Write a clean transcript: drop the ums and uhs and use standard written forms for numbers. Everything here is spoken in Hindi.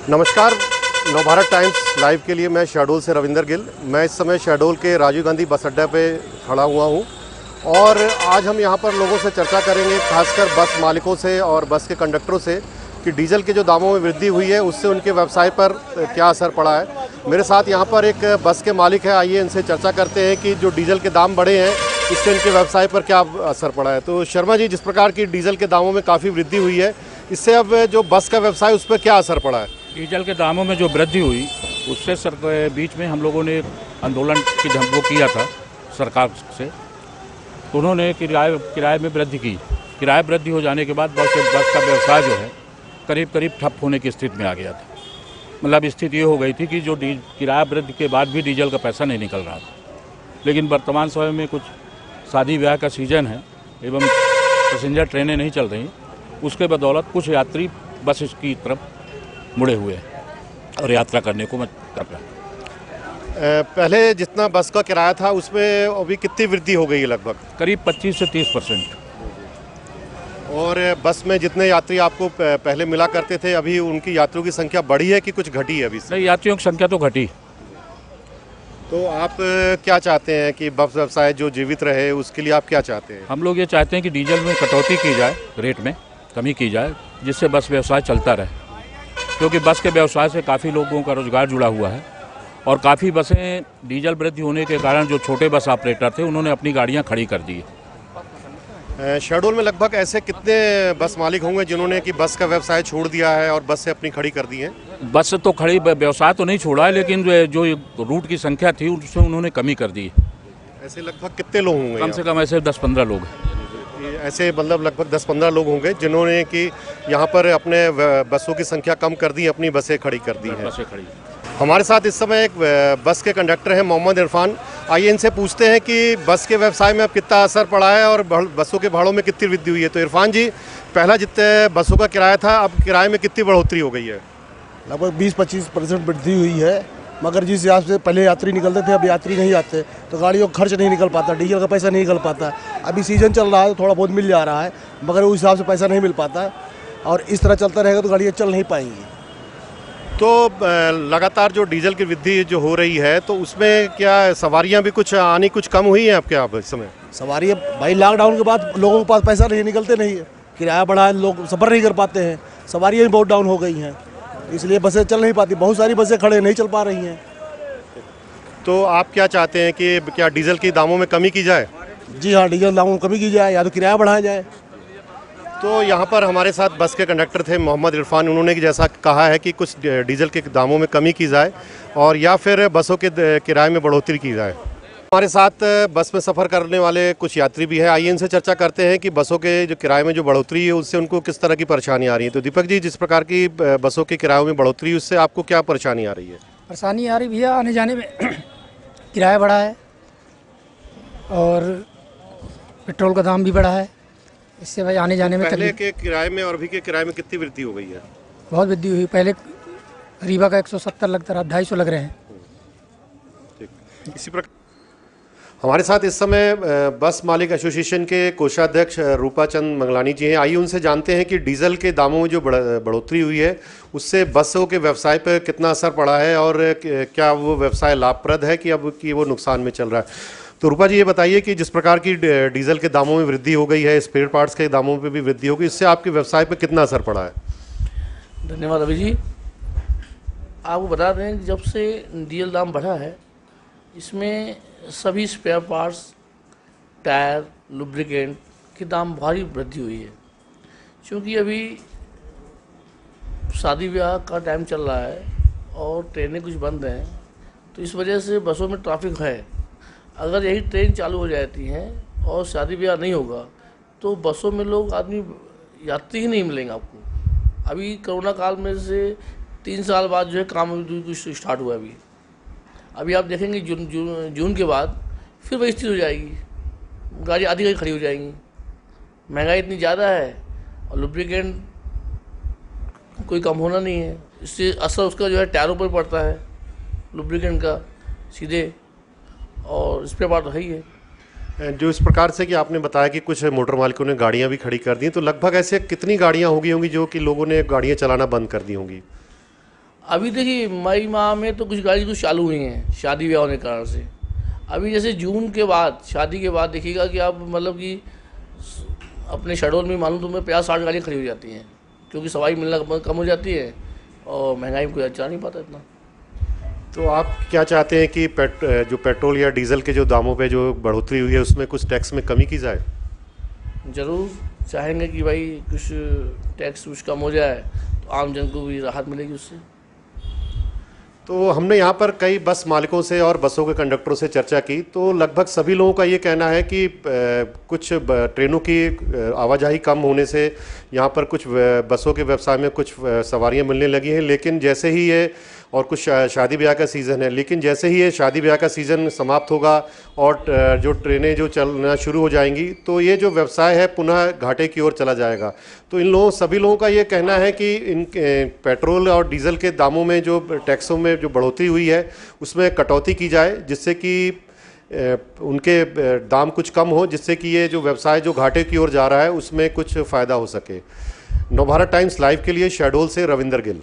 नमस्कार, नवभारत टाइम्स लाइव के लिए मैं शहडोल से रविंदर गिल। मैं इस समय शहडोल के राजीव गांधी बस अड्डे पे खड़ा हुआ हूं और आज हम यहां पर लोगों से चर्चा करेंगे, खासकर बस मालिकों से और बस के कंडक्टरों से, कि डीजल के जो दामों में वृद्धि हुई है उससे उनके व्यवसाय पर क्या असर पड़ा है। मेरे साथ यहाँ पर एक बस के मालिक है, आइए इनसे चर्चा करते हैं कि जो डीजल के दाम बढ़े हैं इससे इनके व्यवसाय पर क्या असर पड़ा है। तो शर्मा जी, जिस प्रकार की डीजल के दामों में काफ़ी वृद्धि हुई है, इससे अब जो बस का व्यवसाय उस पर क्या असर पड़ा है? डीजल के दामों में जो वृद्धि हुई उससे बीच में हम लोगों ने आंदोलन की वो किया था सरकार से, तो उन्होंने किराए में वृद्धि की। किराए वृद्धि हो जाने के बाद बस का व्यवसाय जो है करीब करीब ठप होने की स्थिति में आ गया था। मतलब स्थिति ये हो गई थी कि जो किराया वृद्धि के बाद भी डीजल का पैसा नहीं निकल रहा था। लेकिन वर्तमान समय में कुछ शादी ब्याह का सीजन है एवं पैसेंजर ट्रेनें नहीं चल रही, उसके बदौलत कुछ यात्री बस की तरफ मुड़े हुए हैं और यात्रा करने को मत कर रहा। पहले जितना बस का किराया था उसमें अभी कितनी वृद्धि हो गई है? लगभग करीब 25 से 30%। और बस में जितने यात्री आपको पहले मिला करते थे, अभी उनकी यात्रियों की संख्या बढ़ी है कि कुछ घटी है? अभी नहीं, यात्रियों की संख्या तो घटी। तो आप क्या चाहते हैं कि बस व्यवसाय जो जीवित रहे, उसके लिए आप क्या चाहते हैं? हम लोग ये चाहते हैं कि डीजल में कटौती की जाए, रेट में कमी की जाए, जिससे बस व्यवसाय चलता रहे, क्योंकि बस के व्यवसाय से काफ़ी लोगों का रोजगार जुड़ा हुआ है और काफ़ी बसें डीजल वृद्धि होने के कारण जो छोटे बस ऑपरेटर थे उन्होंने अपनी गाड़ियां खड़ी कर दी। शहडोल में लगभग ऐसे कितने बस मालिक होंगे जिन्होंने कि बस का व्यवसाय छोड़ दिया है और बस से अपनी खड़ी कर दी है? बस तो खड़ी, व्यवसाय तो नहीं छोड़ा है, लेकिन जो रूट की संख्या थी उसमें उन्होंने कमी कर दी। ऐसे लगभग कितने लोग होंगे? कम से कम ऐसे 10-15 लोग। ऐसे मतलब लगभग 10-15 लोग होंगे जिन्होंने कि यहाँ पर अपने बसों की संख्या कम कर दी, अपनी बसें खड़ी कर दी हैं। हमारे साथ इस समय एक बस के कंडक्टर हैं मोहम्मद इरफान। आइए इनसे पूछते हैं कि बस के व्यवसाय में अब कितना असर पड़ा है और बसों के भाड़ों में कितनी वृद्धि हुई है। तो इरफान जी, पहला जितने बसों का किराया था, अब किराए में कितनी बढ़ोतरी हो गई है? लगभग 20-25% वृद्धि हुई है, मगर जिस हिसाब से पहले यात्री निकलते थे अब यात्री नहीं आते, तो गाड़ियों का खर्च नहीं निकल पाता, डीजल का पैसा नहीं निकल पाता। अभी सीजन चल रहा है तो थोड़ा बहुत मिल जा रहा है, मगर उस हिसाब से पैसा नहीं मिल पाता और इस तरह चलता रहेगा तो गाड़ियाँ चल नहीं पाएंगी। तो लगातार जो डीजल की वृद्धि जो हो रही है, तो उसमें क्या सवारियां भी कुछ आनी कुछ कम हुई हैं आपके यहाँ इस समय? सवारियाँ भाई लॉकडाउन के बाद लोगों के पास पैसा नहीं, निकलते नहीं है, किराया बढ़ा है, लोग सफ़र नहीं कर पाते हैं, सवारियाँ भी बहुत डाउन हो गई हैं, इसलिए बसें चल नहीं पाती। बहुत सारी बसें खड़े नहीं चल पा रही हैं। तो आप क्या चाहते हैं कि क्या डीजल के दामों में कमी की जाए? जी हाँ, डीजल दामों में कमी की जाए या तो किराया बढ़ाया जाए। तो यहाँ पर हमारे साथ बस के कंडक्टर थे मोहम्मद इरफान, उन्होंने जैसा कहा है कि कुछ डीजल के दामों में कमी की जाए और या फिर बसों के किराए में बढ़ोतरी की जाए। हमारे साथ बस में सफ़र करने वाले कुछ यात्री भी हैं, आइए इनसे चर्चा करते हैं कि बसों के जो किराए में जो बढ़ोतरी है उससे उनको किस तरह की परेशानी आ रही है। तो दीपक जी, जिस प्रकार की बसों के किरायों में बढ़ोतरी, उससे आपको क्या परेशानी आ रही है? परेशानी आ रही भैया, आने जाने में किराया बढ़ा है और पेट्रोल का दाम भी बढ़ा है, इससे भाई आने जाने में पहले के किराए में और अभी के किराए में कितनी वृद्धि हो गई है? बहुत वृद्धि हुई। पहले रीवा का 170 लगता रहा, अब 250 लग रहे हैं। इसी प्रकार हमारे साथ इस समय बस मालिक एसोसिएशन के कोषाध्यक्ष रूपा चंद मंगलानी जी हैं। आइए उनसे जानते हैं कि डीजल के दामों में जो बढ़ोतरी हुई है उससे बसों के व्यवसाय पर कितना असर पड़ा है और क्या वो व्यवसाय लाभप्रद है कि अब कि वो नुकसान में चल रहा है। तो रूपा जी, ये बताइए कि जिस प्रकार की डीजल के दामों में वृद्धि हो गई है, स्पेयर पार्ट्स के दामों पर भी वृद्धि हो गई, इससे आपके व्यवसाय पर कितना असर पड़ा है? धन्यवाद रवि जी। आपको बता दें, जब से डीजल दाम बढ़ा है इसमें सभी स्पेयर पार्ट्स, टायर, लुब्रिकेंट के दाम भारी वृद्धि हुई है। क्योंकि अभी शादी ब्याह का टाइम चल रहा है और ट्रेनें कुछ बंद हैं, तो इस वजह से बसों में ट्रैफिक है। अगर यही ट्रेन चालू हो जाती हैं और शादी ब्याह नहीं होगा तो बसों में लोग यात्री ही नहीं मिलेंगे आपको। अभी कोरोना काल में से 3 साल बाद जो है काम कुछ स्टार्ट हुआ है। अभी आप देखेंगे जून के बाद फिर वही स्थिति हो जाएगी, गाड़ी आधी खड़ी हो जाएंगी। महंगाई इतनी ज़्यादा है और लुब्रिकेंट कोई कम होना नहीं है, इससे असर उसका जो है टायरों पर पड़ता है लुब्रिकेंट का सीधे, और स्पेयर पार्ट तो है ही है। जो इस प्रकार से कि आपने बताया कि कुछ मोटर मालिकों ने गाड़ियां भी खड़ी कर दी, तो लगभग ऐसे कितनी गाड़ियां होंगी जो कि लोगों ने गाड़ियां चलाना बंद कर दी होंगी? अभी देखिए मई माह में तो कुछ गाड़ी कुछ चालू हुई हैं शादी ब्याह होने के कारण से। अभी जैसे जून के बाद, शादी के बाद देखिएगा कि आप मतलब कि अपने शहडोल में मालूम तुम्हें 50-60 गाड़ियाँ खड़ी हो जाती हैं, क्योंकि सवारी मिलना कम हो जाती है और महंगाई में कोई चला नहीं पाता इतना। तो आप क्या चाहते हैं कि जो पेट्रोल या डीजल के जो दामों पे जो बढ़ोतरी हुई है उसमें कुछ टैक्स में कमी की जाए? ज़रूर चाहेंगे कि भाई कुछ टैक्स कुछ कम हो जाए तो आम जन को भी राहत मिलेगी उससे। तो हमने यहाँ पर कई बस मालिकों से और बसों के कंडक्टरों से चर्चा की, तो लगभग सभी लोगों का ये कहना है कि कुछ ट्रेनों की आवाजाही कम होने से यहाँ पर कुछ बसों के व्यवसाय में कुछ सवारियाँ मिलने लगी हैं, लेकिन जैसे ही ये और कुछ शादी ब्याह का सीज़न है, लेकिन जैसे ही ये शादी ब्याह का सीज़न समाप्त होगा और जो ट्रेनें जो चलना शुरू हो जाएंगी तो ये जो व्यवसाय है पुनः घाटे की ओर चला जाएगा। तो इन लोगों सभी लोगों का ये कहना है कि इन पेट्रोल और डीजल के दामों में जो टैक्सों में जो बढ़ोतरी हुई है उसमें कटौती की जाए, जिससे कि उनके दाम कुछ कम हो, जिससे कि ये जो व्यवसाय जो घाटे की ओर जा रहा है उसमें कुछ फ़ायदा हो सके। नवभारत टाइम्स लाइव के लिए शहडोल से रविंदर गिल।